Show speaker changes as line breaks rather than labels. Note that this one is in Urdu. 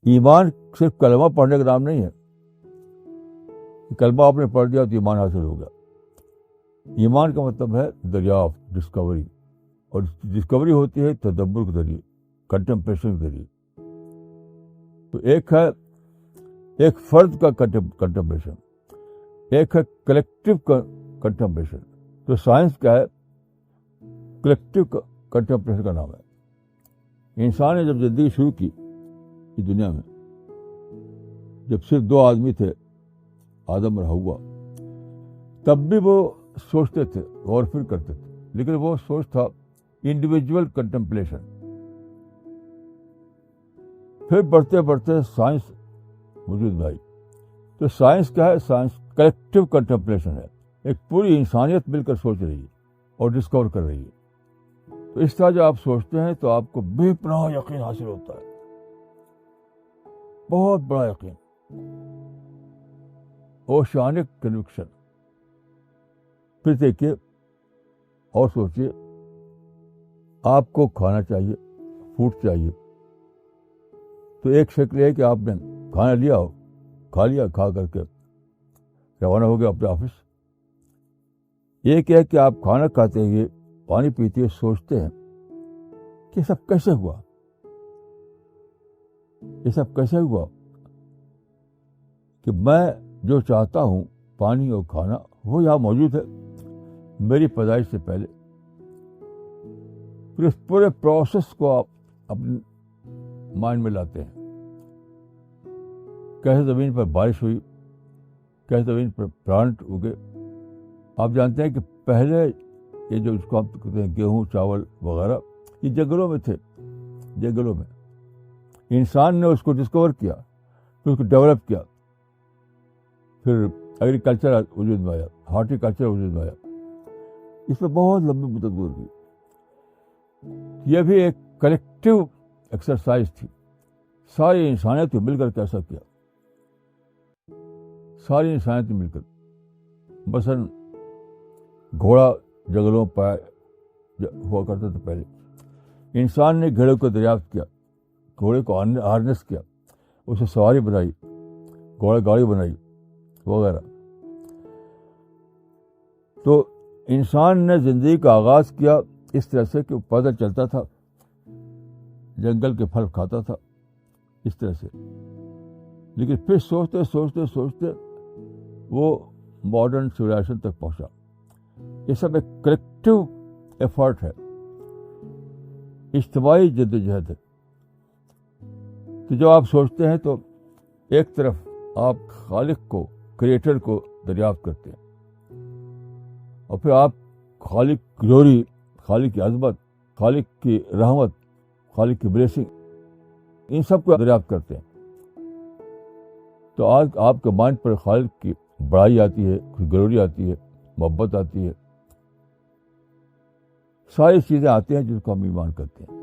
ایمان صرف کلمہ پڑھنے کا نام نہیں ہے کہ کلمہ آپ نے پڑھ دیا تو ایمان حاصل ہو گیا. ایمان کا مطلب ہے دریافت, ڈسکوری, اور ڈسکوری ہوتی ہے تدبر کے ذریعے, کنٹمپلیشن کے ذریعے. تو ایک ہے ایک فرد کا کنٹمپلیشن, ایک ہے کلیکٹو کنٹمپلیشن. تو سائنس کیا ہے؟ کلیکٹو کنٹمپلیشن کا نام ہے. انسان نے جب زندگی شروع کی اس دنیا میں, جب صرف 2 آدمی تھے, آدم اور حوا, تب بھی وہ سوچتے تھے, غور فکر کرتے تھے, لیکن وہ سوچ تھا انڈیویجول کنٹمپلیشن. پھر بڑھتے بڑھتے سائنس وجود میں آئی. تو سائنس کیا ہے؟ سائنس کلیکٹو کنٹمپلیشن ہے. ایک پوری انسانیت مل کر سوچ رہی ہے اور ڈسکور کر رہی ہے. تو اس طرح جو آپ سوچتے ہیں تو آپ کو بے پناہ یقین حاصل ہوتا ہے, بہت بڑا یقین, اوشانک کنوکشن. پھر دیکھیے اور سوچیے, آپ کو کھانا چاہیے, فوڈ چاہیے, تو ایک شکل ہے کہ آپ نے کھانا لیا ہو, کھا لیا, کھا کر کے روانہ ہو گیا اپنے آفس. ایک ہے کہ آپ کھانا کھاتے ہوئے, پانی پیتے ہوئے سوچتے ہیں کہ سب کیسے ہوا, یہ سب کیسے ہوا کہ میں جو چاہتا ہوں, پانی اور کھانا, وہ یہاں موجود ہے میری پیدائش سے پہلے. پھر اس پورے پروسیس کو آپ اپنے مائنڈ میں لاتے ہیں. کیسے زمین پر بارش ہوئی, کیسے زمین پر پلانٹ اگے. آپ جانتے ہیں کہ پہلے یہ جو اس کو آپ کہتے ہیں گیہوں, چاول وغیرہ, یہ جنگلوں میں تھے. جنگلوں میں انسان نے اس کو ڈسکور کیا, پھر اس کو ڈیولپ کیا, پھر ایگریکلچر وجود میں آیا, ہارٹیکلچر وجود میں آیا. اس میں بہت لمبی مدت گزری. یہ بھی ایک کلیکٹو ایکسرسائز تھی. ساری انسانیت مل کر کے ایسا کیا, ساری انسانیت مل کر. مثلاً گھوڑا جنگلوں پہ ہوا کرتا تھا پہلے. انسان نے گھوڑے کو دریافت کیا, گھوڑے کو ہارنس کیا, اسے سواری بنائی, گھوڑا گاڑی بنائی وغیرہ. تو انسان نے زندگی کا آغاز کیا اس طرح سے کہ وہ پیدل چلتا تھا, جنگل کے پھل کھاتا تھا, اس طرح سے. لیکن پھر سوچتے سوچتے سوچتے وہ ماڈرن سویلائزیشن تک پہنچا. یہ سب ایک کلیکٹو ایفرٹ ہے, اجتماعی جدوجہد ہے. کہ جو آپ سوچتے ہیں تو ایک طرف آپ خالق کو, کریٹر کو دریافت کرتے ہیں, اور پھر آپ خالق کی گلوری, خالق کی عظمت, خالق کی رحمت, خالق کی بلیسنگ, ان سب کو دریافت کرتے ہیں. تو آج آپ کے مائنڈ پر خالق کی بڑائی آتی ہے, گلوری آتی ہے, محبت آتی ہے, ساری چیزیں آتی ہیں جس کو ہم ایمان کرتے ہیں.